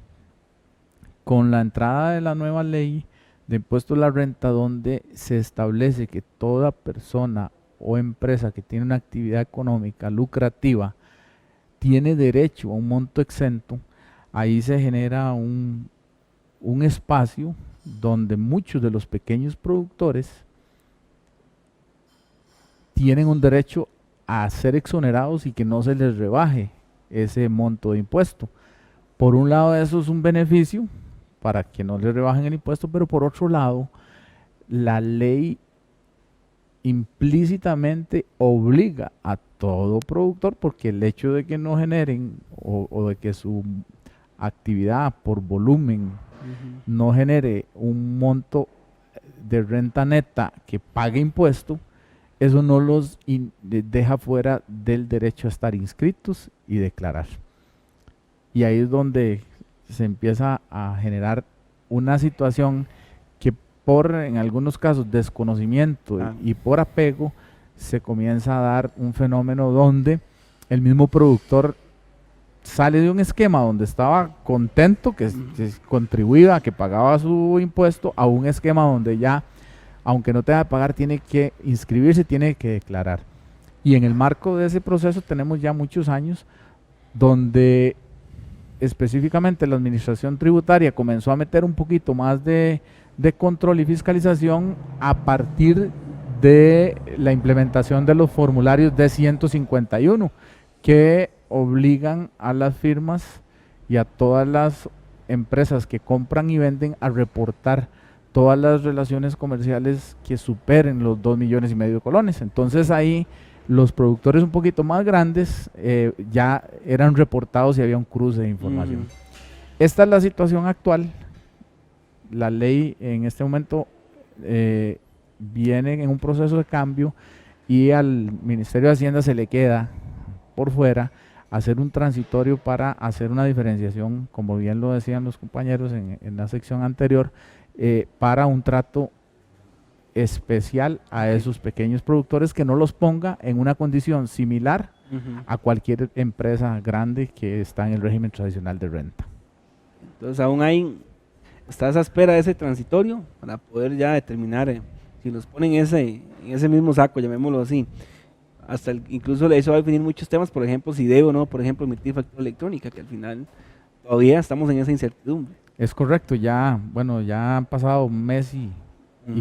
Con la entrada de la nueva ley de impuesto a la renta, donde se establece que toda persona o empresa que tiene una actividad económica lucrativa tiene derecho a un monto exento, ahí se genera un espacio donde muchos de los pequeños productores tienen un derecho a ser exonerados y que no se les rebaje ese monto de impuesto. Por un lado, eso es un beneficio para que no les rebajen el impuesto, pero por otro lado, la ley implícitamente obliga a todo productor, porque el hecho de que no generen o de que su actividad por volumen no genere un monto de renta neta que pague impuesto, eso no los deja fuera del derecho a estar inscritos y declarar. Y ahí es donde se empieza a generar una situación que por, en algunos casos, desconocimiento y por apego, se comienza a dar un fenómeno donde el mismo productor sale de un esquema donde estaba contento, que contribuía, que pagaba su impuesto, a un esquema donde ya, aunque no tenga que pagar, tiene que inscribirse, tiene que declarar. Y en el marco de ese proceso tenemos ya muchos años donde específicamente la administración tributaria comenzó a meter un poquito más de control y fiscalización a partir de la implementación de los formularios D151, que obligan a las firmas y a todas las empresas que compran y venden a reportar todas las relaciones comerciales que superen los 2,5 millones de colones. Entonces ahí los productores un poquito más grandes ya eran reportados y había un cruce de información. Esta es la situación actual. La ley en este momento viene en un proceso de cambio y al Ministerio de Hacienda se le queda por fuera hacer un transitorio para hacer una diferenciación, como bien lo decían los compañeros en la sección anterior, para un trato especial a esos pequeños productores, que no los ponga en una condición similar a cualquier empresa grande que está en el régimen tradicional de renta. Entonces aún está esa espera de ese transitorio para poder ya determinar si los ponen en ese mismo saco, llamémoslo así. Incluso eso va a definir muchos temas, por ejemplo, si debo o no, por ejemplo, emitir factura electrónica, que al final todavía estamos en esa incertidumbre. Es correcto, ya han pasado un mes y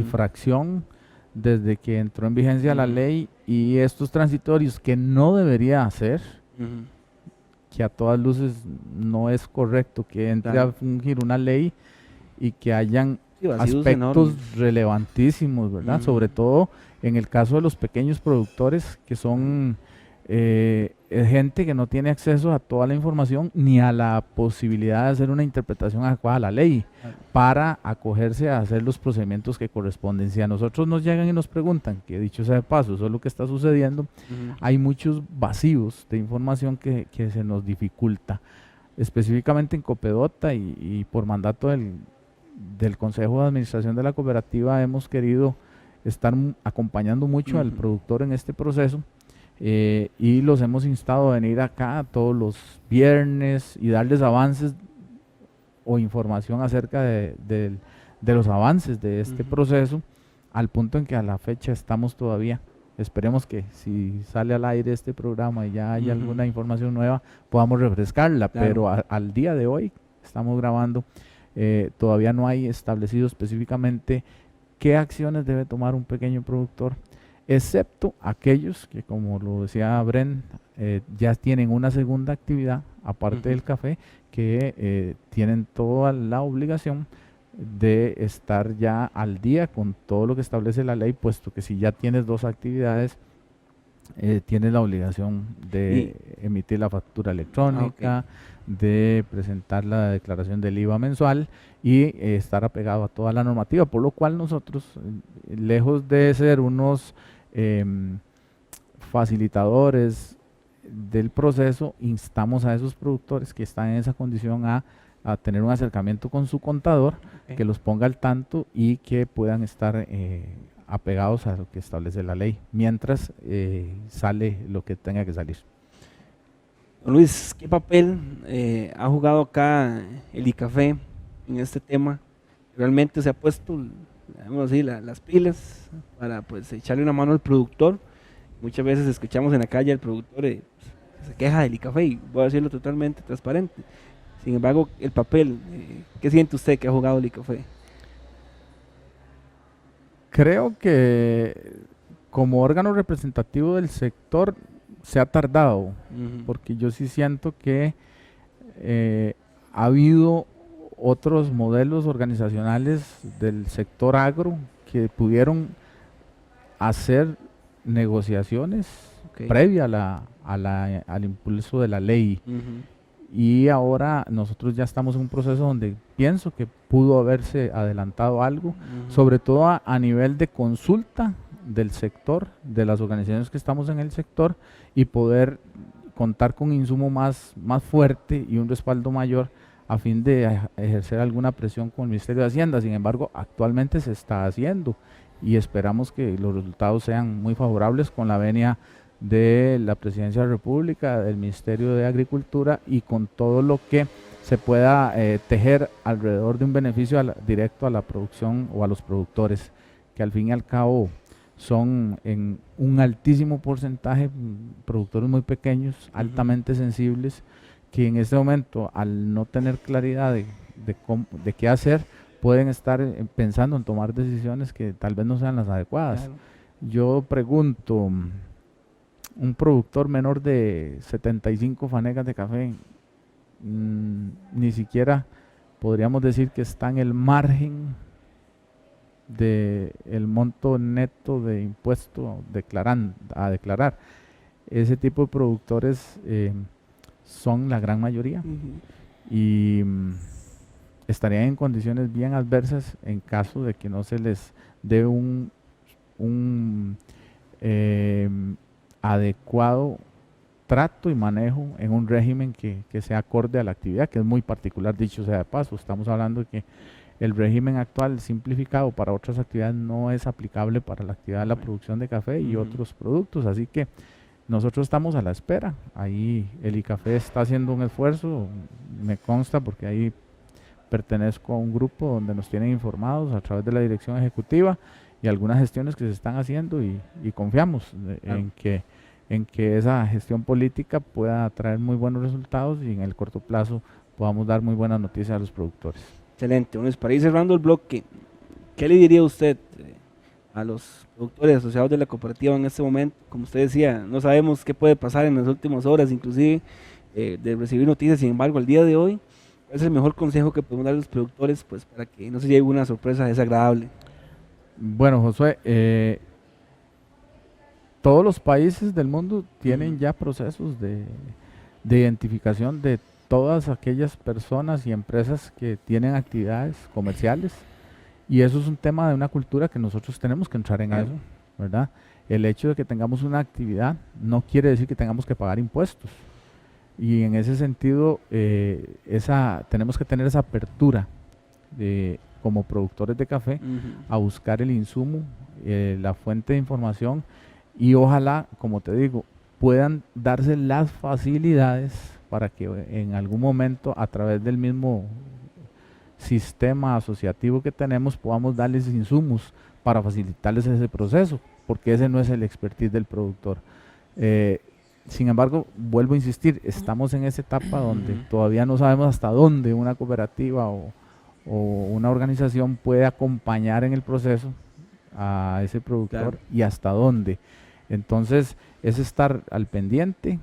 fracción desde que entró en vigencia la ley, y estos transitorios que no debería hacer, que a todas luces no es correcto que entre a fungir una ley y que hayan aspectos enormes, relevantísimos, ¿verdad? Sobre todo en el caso de los pequeños productores, que son gente que no tiene acceso a toda la información ni a la posibilidad de hacer una interpretación adecuada a la ley para acogerse a hacer los procedimientos que corresponden. Si a nosotros nos llegan y nos preguntan, que dicho sea de paso, eso es lo que está sucediendo, hay muchos vacíos de información que se nos dificulta. Específicamente en Copedota y por mandato del Consejo de Administración de la Cooperativa hemos querido estar acompañando mucho al productor en este proceso, y los hemos instado a venir acá todos los viernes y darles avances o información acerca de los avances de este proceso, al punto en que a la fecha estamos todavía. Esperemos que si sale al aire este programa y ya hay alguna información nueva, podamos refrescarla, Claro. pero al día de hoy, estamos grabando, todavía no hay establecido específicamente qué acciones debe tomar un pequeño productor, excepto aquellos que, como lo decía Bren, ya tienen una segunda actividad, aparte del café, que tienen toda la obligación de estar ya al día con todo lo que establece la ley, puesto que si ya tienes dos actividades, tienes la obligación de emitir la factura electrónica, de presentar la declaración del IVA mensual y estar apegado a toda la normativa, por lo cual nosotros, lejos de ser unos facilitadores del proceso, instamos a esos productores que están en esa condición a tener un acercamiento con su contador, que los ponga al tanto y que puedan estar apegados a lo que establece la ley, mientras sale lo que tenga que salir. Don Luis, ¿qué papel ha jugado acá el ICAFE en este tema? ¿Realmente se ha puesto, digamos así, las pilas para pues echarle una mano al productor? Muchas veces escuchamos en la calle al productor se queja del ICAFE, y voy a decirlo totalmente transparente. Sin embargo, el papel, ¿qué siente usted que ha jugado el ICAFE? Creo que como órgano representativo del sector se ha tardado, porque yo sí siento que ha habido otros modelos organizacionales del sector agro que pudieron hacer negociaciones previa al impulso de la ley. Y ahora nosotros ya estamos en un proceso donde pienso que pudo haberse adelantado algo, sobre todo a nivel de consulta del sector, de las organizaciones que estamos en el sector, y poder contar con insumo más fuerte y un respaldo mayor a fin de ejercer alguna presión con el Ministerio de Hacienda. Sin embargo, actualmente se está haciendo y esperamos que los resultados sean muy favorables con la venia de la Presidencia de la República, del Ministerio de Agricultura y con todo lo que se pueda tejer alrededor de un beneficio directo a la producción o a los productores, que al fin y al cabo son en un altísimo porcentaje productores muy pequeños, altamente sensibles, que en este momento, al no tener claridad de qué hacer, pueden estar pensando en tomar decisiones que tal vez no sean las adecuadas. Claro. Yo pregunto, un productor menor de 75 fanegas de café, ni siquiera podríamos decir que está en el margen del monto neto de impuesto a declarar. Ese tipo de productores son la gran mayoría y estarían en condiciones bien adversas en caso de que no se les dé un adecuado trato y manejo en un régimen que sea acorde a la actividad, que es muy particular, dicho sea de paso. Estamos hablando de que el régimen actual simplificado para otras actividades no es aplicable para la actividad de la producción de café y otros productos, así que nosotros estamos a la espera. Ahí el ICAFE está haciendo un esfuerzo, me consta, porque ahí pertenezco a un grupo donde nos tienen informados a través de la dirección ejecutiva y algunas gestiones que se están haciendo y confiamos en que esa gestión política pueda traer muy buenos resultados y en el corto plazo podamos dar muy buenas noticias a los productores. Excelente. Bueno, para ir cerrando el bloque, ¿qué le diría usted a los productores asociados de la cooperativa en este momento? Como usted decía, no sabemos qué puede pasar en las últimas horas, inclusive de recibir noticias. Sin embargo, al día de hoy, ¿cuál es el mejor consejo que podemos dar a los productores pues, para que no se lleve una sorpresa desagradable? Bueno, Josué, todos los países del mundo tienen ya procesos de identificación de todas aquellas personas y empresas que tienen actividades comerciales, y eso es un tema de una cultura que nosotros tenemos que entrar en eso, ¿verdad? El hecho de que tengamos una actividad no quiere decir que tengamos que pagar impuestos, y en ese sentido tenemos que tener esa apertura como productores de café a buscar el insumo, la fuente de información, y ojalá, como te digo, puedan darse las facilidades para que en algún momento, a través del mismo sistema asociativo que tenemos podamos darles insumos para facilitarles ese proceso, porque ese no es el expertise del productor. Sin embargo, vuelvo a insistir, estamos en esa etapa donde todavía no sabemos hasta dónde una cooperativa o una organización puede acompañar en el proceso a ese productor, claro, y hasta dónde. Entonces, es estar al pendiente,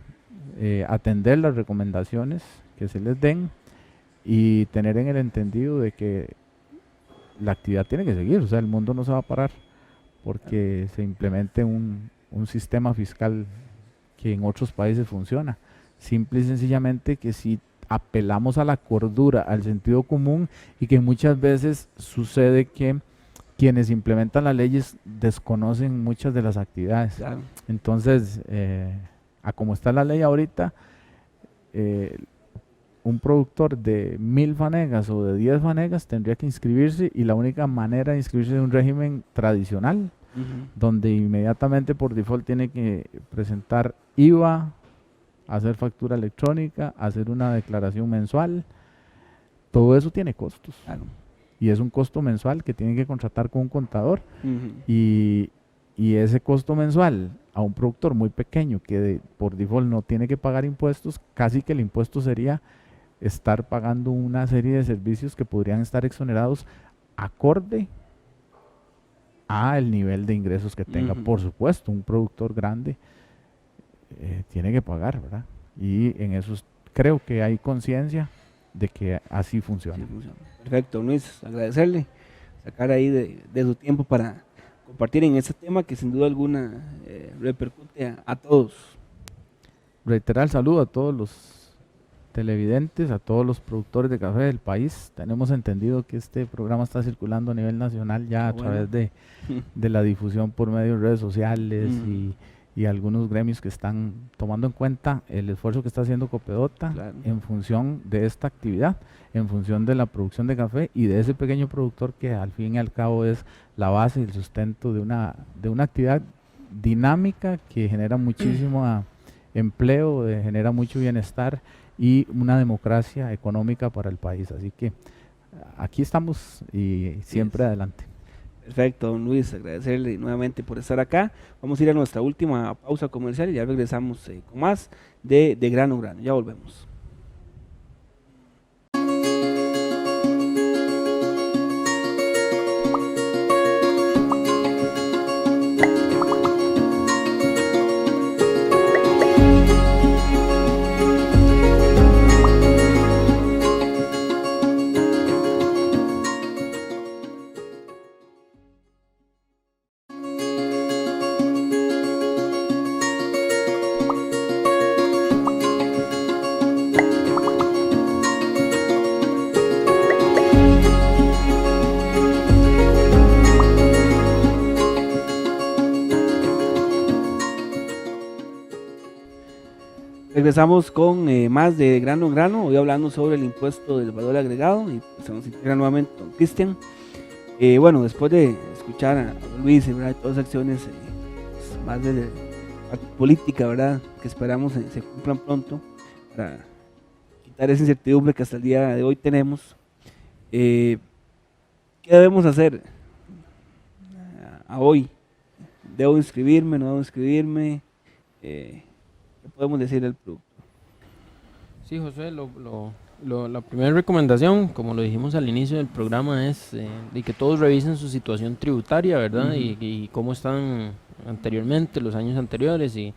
atender las recomendaciones que se les den y tener en el entendido de que la actividad tiene que seguir, o sea, el mundo no se va a parar porque se implemente un sistema fiscal que en otros países funciona. Simple y sencillamente que si apelamos a la cordura, al sentido común, y que muchas veces sucede que quienes implementan las leyes desconocen muchas de las actividades. Claro. Entonces, a como está la ley ahorita, un productor de 1000 fanegas o de 10 fanegas tendría que inscribirse, y la única manera de inscribirse es un régimen tradicional, donde inmediatamente por default tiene que presentar IVA, hacer factura electrónica, hacer una declaración mensual. Todo eso tiene costos. Claro. Y es un costo mensual que tiene que contratar con un contador. Y ese costo mensual a un productor muy pequeño que por default no tiene que pagar impuestos, casi que el impuesto sería estar pagando una serie de servicios que podrían estar exonerados acorde a el nivel de ingresos que tenga. Por supuesto, un productor grande tiene que pagar, ¿verdad? Y en eso creo que hay conciencia de que así funciona. Perfecto, Luis, agradecerle, sacar ahí de su tiempo para compartir en ese tema que sin duda alguna repercute a todos. Reiterar el saludo a todos los televidentes, a todos los productores de café del país. Tenemos entendido que este programa está circulando a nivel nacional ya a través de la difusión por medio de redes sociales y algunos gremios que están tomando en cuenta el esfuerzo que está haciendo Copedota, claro, en función de esta actividad, en función de la producción de café y de ese pequeño productor que al fin y al cabo es la base y el sustento de una actividad dinámica que genera muchísimo empleo, genera mucho bienestar y una democracia económica para el país. Así que aquí estamos y siempre adelante. Perfecto, don Luis, agradecerle nuevamente por estar acá. Vamos a ir a nuestra última pausa comercial y ya regresamos con más de Grano Grano. Ya volvemos. Regresamos con más de Grano Grano, hoy hablando sobre el impuesto del valor agregado, y pues se nos integra nuevamente don Cristian. Bueno, después de escuchar a Luis, ¿verdad?, todas las acciones pues, más de la política, ¿verdad?, que esperamos se cumplan pronto para quitar esa incertidumbre que hasta el día de hoy tenemos, ¿qué debemos hacer a hoy? ¿Debo inscribirme, no debo inscribirme? ¿Qué podemos decir del producto? Sí, José, la primera recomendación, como lo dijimos al inicio del programa, es de que todos revisen su situación tributaria, ¿verdad? Y cómo están anteriormente, los años anteriores, y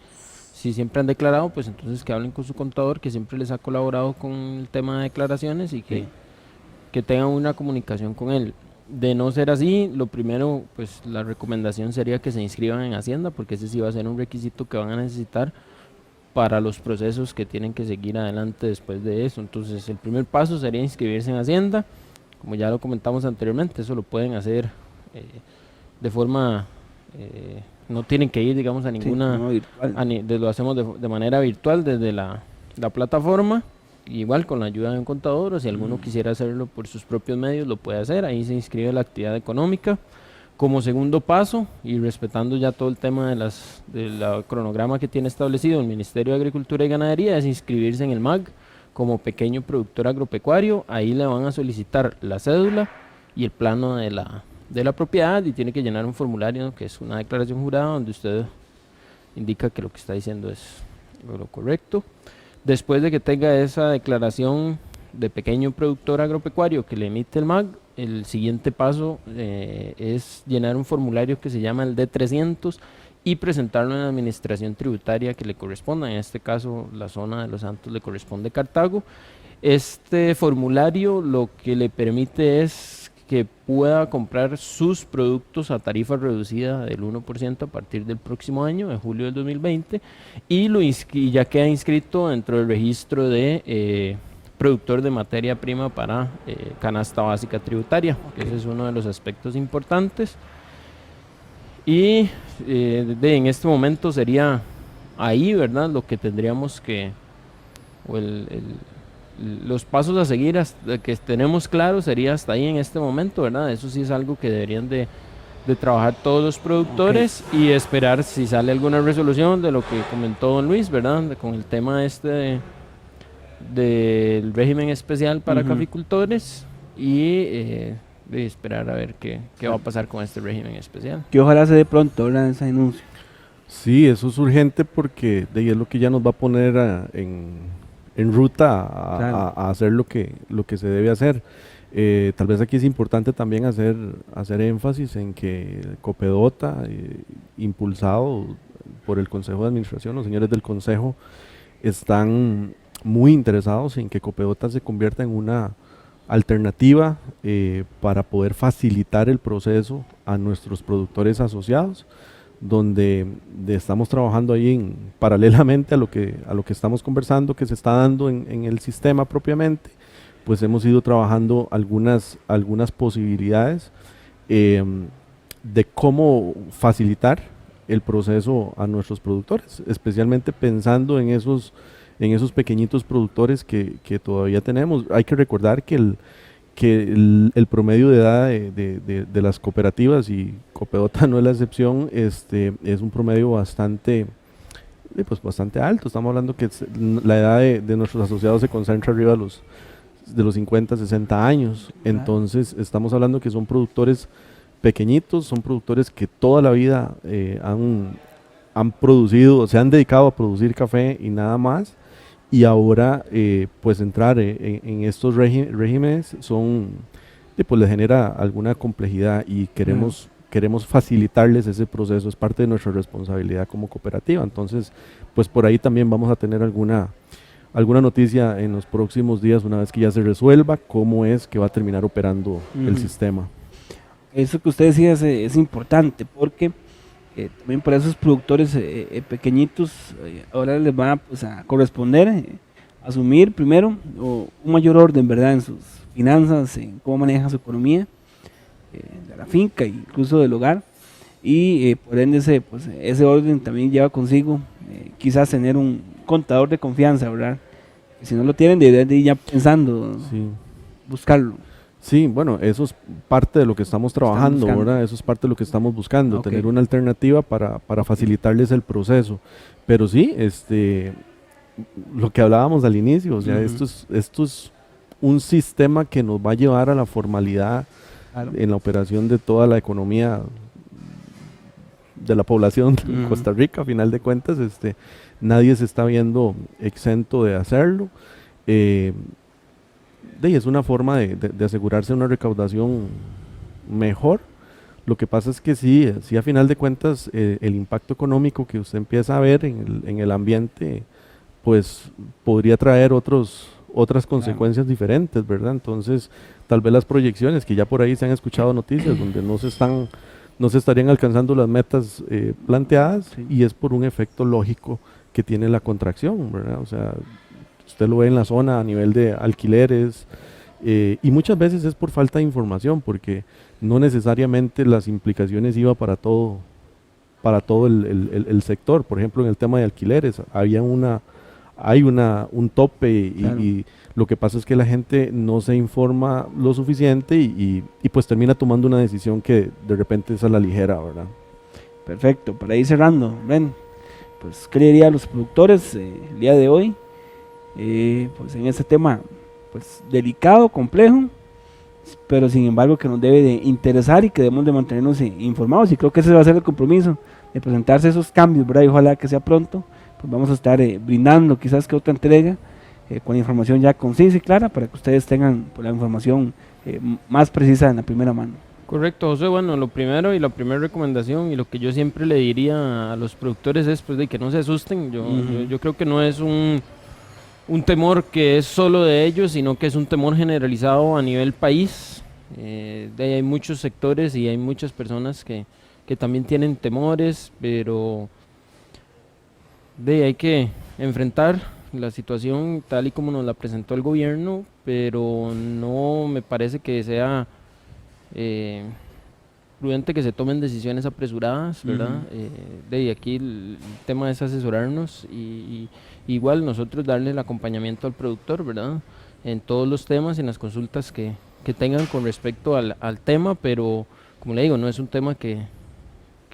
si siempre han declarado, pues entonces que hablen con su contador, que siempre les ha colaborado con el tema de declaraciones, y que tengan una comunicación con él. De no ser así, lo primero, pues la recomendación sería que se inscriban en Hacienda, porque ese sí va a ser un requisito que van a necesitar para los procesos que tienen que seguir adelante después de eso. Entonces el primer paso sería inscribirse en Hacienda, como ya lo comentamos anteriormente. Eso lo pueden hacer de forma, no tienen que ir, digamos, a ninguna, lo hacemos de manera virtual desde la plataforma, igual con la ayuda de un contador, o si alguno quisiera hacerlo por sus propios medios lo puede hacer. Ahí se inscribe la actividad económica. Como segundo paso, y respetando ya todo el tema de la cronograma que tiene establecido el Ministerio de Agricultura y Ganadería, es inscribirse en el MAG como pequeño productor agropecuario. Ahí le van a solicitar la cédula y el plano de la propiedad, y tiene que llenar un formulario que es una declaración jurada donde usted indica que lo que está diciendo es lo correcto. Después de que tenga esa declaración de pequeño productor agropecuario que le emite el MAG, el siguiente paso es llenar un formulario que se llama el D300 y presentarlo en la administración tributaria que le corresponda. En este caso, la zona de Los Santos le corresponde Cartago. Este formulario lo que le permite es que pueda comprar sus productos a tarifa reducida del 1% a partir del próximo año, de julio del 2020, y ya queda inscrito dentro del registro de productor de materia prima para canasta básica tributaria, que ese es uno de los aspectos importantes. Y en este momento sería ahí, ¿verdad?, lo que tendríamos que, o los pasos a seguir hasta que tenemos claro sería hasta ahí en este momento, ¿verdad? Eso sí es algo que deberían de trabajar todos los productores y esperar si sale alguna resolución de lo que comentó don Luis, ¿verdad? Con el tema del régimen especial para caficultores y de esperar a ver qué va a pasar con este régimen especial. Que ojalá se dé pronto, ¿verdad?, ese anuncio. Sí, eso es urgente porque de ahí es lo que ya nos va a poner en ruta a hacer lo que se debe hacer. Tal vez aquí es importante también hacer énfasis en que Copedota, impulsado por el Consejo de Administración, los señores del Consejo están muy interesados en que Copedota se convierta en una alternativa para poder facilitar el proceso a nuestros productores asociados, donde estamos trabajando ahí paralelamente a lo que estamos conversando, que se está dando en el sistema propiamente, pues hemos ido trabajando algunas posibilidades de cómo facilitar el proceso a nuestros productores, especialmente pensando en esos pequeñitos productores que todavía tenemos. Hay que recordar que el promedio de edad de las cooperativas, y Copedota no es la excepción, es un promedio bastante alto. Estamos hablando que la edad de nuestros asociados se concentra arriba de los 50, 60 años. Entonces estamos hablando que son productores pequeñitos, son productores que toda la vida han producido, se han dedicado a producir café y nada más. Y ahora, pues entrar en estos regímenes pues les genera alguna complejidad y queremos facilitarles ese proceso, es parte de nuestra responsabilidad como cooperativa. Entonces, pues por ahí también vamos a tener alguna noticia en los próximos días, una vez que ya se resuelva cómo es que va a terminar operando el sistema. Eso que usted decía es importante, porque también para esos productores pequeñitos ahora les va pues, a corresponder asumir primero un mayor orden, ¿verdad?, en sus finanzas, en cómo maneja su economía de la finca, incluso del hogar, y por ende ese orden también lleva consigo quizás tener un contador de confianza, ¿verdad?, que si no lo tienen deberían de ir ya pensando buscarlo. Sí, bueno, eso es parte de lo que estamos trabajando, ¿verdad? Eso es parte de lo que estamos buscando, tener una alternativa para facilitarles el proceso. Pero sí, lo que hablábamos al inicio, o sea, esto es un sistema que nos va a llevar a la formalidad en la operación de toda la economía de la población de Costa Rica. A final de cuentas, nadie se está viendo exento de hacerlo. Es una forma de asegurarse una recaudación mejor. Lo que pasa es que sí a final de cuentas el impacto económico que usted empieza a ver en el ambiente, pues podría traer otras consecuencias diferentes, ¿verdad? Entonces, tal vez las proyecciones, que ya por ahí se han escuchado noticias donde no se estarían alcanzando las metas planteadas, y es por un efecto lógico que tiene la contracción, ¿verdad? O sea, usted lo ve en la zona a nivel de alquileres, y muchas veces es por falta de información, porque no necesariamente las implicaciones iban para todo el sector. Por ejemplo, en el tema de alquileres hay un tope y lo que pasa es que la gente no se informa lo suficiente y pues termina tomando una decisión que de repente es a la ligera, ¿verdad? Perfecto, para ir cerrando, ven, pues ¿qué le diría a los productores el día de hoy? pues en este tema pues delicado, complejo, pero sin embargo que nos debe de interesar y que debemos de mantenernos informados, y creo que ese va a ser el compromiso de presentarse esos cambios, ¿verdad? Y ojalá que sea pronto, pues vamos a estar brindando quizás que otra entrega con información ya concisa y clara para que ustedes tengan pues, la información más precisa en la primera mano. Correcto, José. Bueno, lo primero y la primera recomendación y lo que yo siempre le diría a los productores es pues, de que no se asusten. Yo creo que no es un temor que es solo de ellos, sino que es un temor generalizado a nivel país. Hay muchos sectores y hay muchas personas que también tienen temores, pero hay que enfrentar la situación tal y como nos la presentó el gobierno, pero no me parece que sea prudente que se tomen decisiones apresuradas, ¿verdad? Aquí el tema es asesorarnos y igual nosotros darle el acompañamiento al productor, ¿verdad? En todos los temas, en las consultas que tengan con respecto al tema, pero como le digo, no es un tema que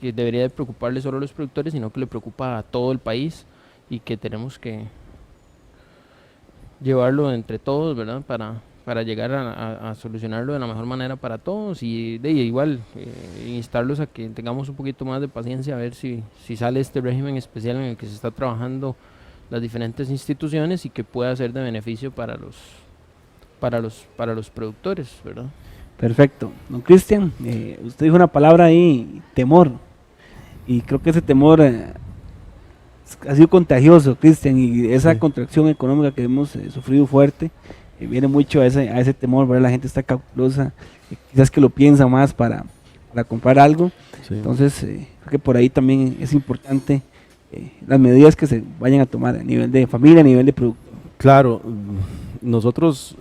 debería de preocuparle solo a los productores, sino que le preocupa a todo el país y que tenemos que llevarlo entre todos, ¿verdad? Para llegar a solucionarlo de la mejor manera para todos y igual instarlos a que tengamos un poquito más de paciencia a ver si sale este régimen especial en el que se está trabajando las diferentes instituciones y que pueda ser de beneficio para los productores, ¿verdad? Perfecto. Don Cristian, usted dijo una palabra ahí, temor, y creo que ese temor ha sido contagioso, Cristian, y esa contracción económica que hemos sufrido fuerte, viene mucho a ese temor, ¿verdad? La gente está cautelosa, quizás que lo piensa más para comprar algo, entonces creo que por ahí también es importante las medidas que se vayan a tomar a nivel de familia, a nivel de producto. Claro, nosotros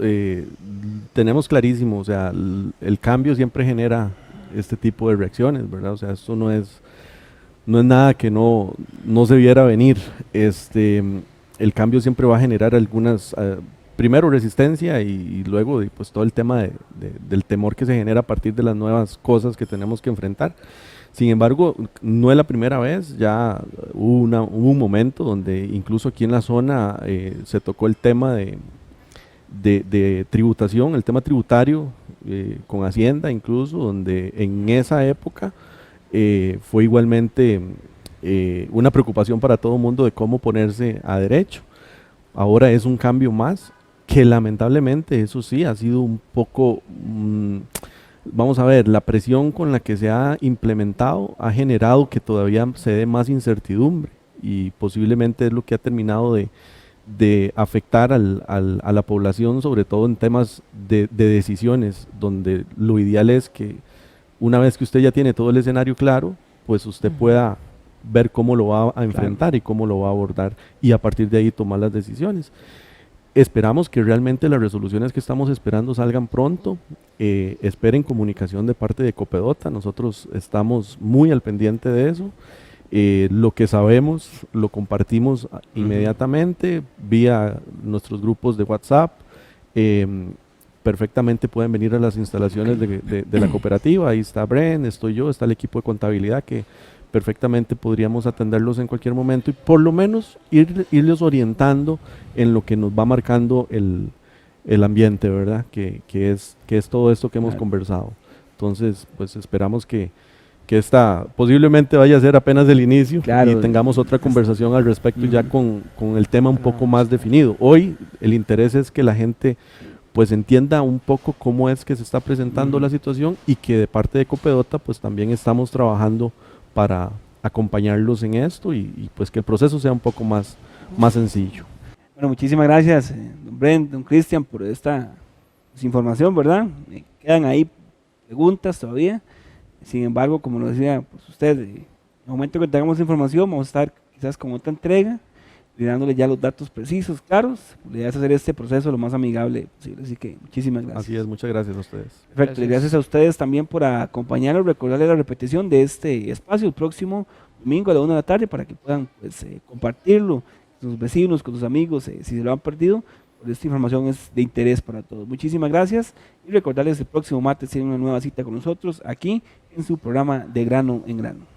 tenemos clarísimo, o sea, el cambio siempre genera este tipo de reacciones, ¿verdad? O sea, esto no es nada que no se viera venir. El cambio siempre va a generar algunas, primero resistencia y luego pues todo el tema del temor que se genera a partir de las nuevas cosas que tenemos que enfrentar. Sin embargo, no es la primera vez, ya hubo un momento donde incluso aquí en la zona se tocó el tema de tributación, el tema tributario con Hacienda incluso, donde en esa época fue igualmente una preocupación para todo el mundo de cómo ponerse a derecho. Ahora es un cambio más que lamentablemente, eso sí, ha sido un poco, vamos a ver, la presión con la que se ha implementado ha generado que todavía se dé más incertidumbre y posiblemente es lo que ha terminado de afectar a la población, sobre todo en temas de decisiones, donde lo ideal es que una vez que usted ya tiene todo el escenario claro, pues usted pueda ver cómo lo va a enfrentar y cómo lo va a abordar y a partir de ahí tomar las decisiones. Esperamos que realmente las resoluciones que estamos esperando salgan pronto, esperen comunicación de parte de Copedota, nosotros estamos muy al pendiente de eso, lo que sabemos lo compartimos inmediatamente vía nuestros grupos de WhatsApp, perfectamente pueden venir a las instalaciones de la cooperativa, ahí está Bren, estoy yo, está el equipo de contabilidad que perfectamente podríamos atenderlos en cualquier momento y por lo menos irles orientando en lo que nos va marcando el ambiente, ¿verdad? Que es todo esto que hemos conversado. Entonces, pues esperamos que esta posiblemente vaya a ser apenas el inicio y tengamos otra conversación al respecto ya con el tema un poco más definido. Hoy el interés es que la gente pues entienda un poco cómo es que se está presentando la situación y que de parte de Copedota pues también estamos trabajando para acompañarlos en esto y pues que el proceso sea un poco más sencillo. Bueno, muchísimas gracias, don Brent, don Cristian, por esta información, ¿verdad? Quedan ahí preguntas todavía, sin embargo, como lo decía pues usted, en el momento que tengamos información vamos a estar quizás con otra entrega, dándole ya los datos precisos, claros, la idea es hacer este proceso lo más amigable posible, así que muchísimas gracias. Así es, muchas gracias a ustedes. Perfecto, y gracias a ustedes también por acompañarnos, recordarles la repetición de este espacio el próximo domingo a la 1 de la tarde para que puedan pues, compartirlo con sus vecinos, con sus amigos, si se lo han perdido, pues esta información es de interés para todos. Muchísimas gracias y recordarles el próximo martes tienen una nueva cita con nosotros aquí en su programa De Grano en Grano.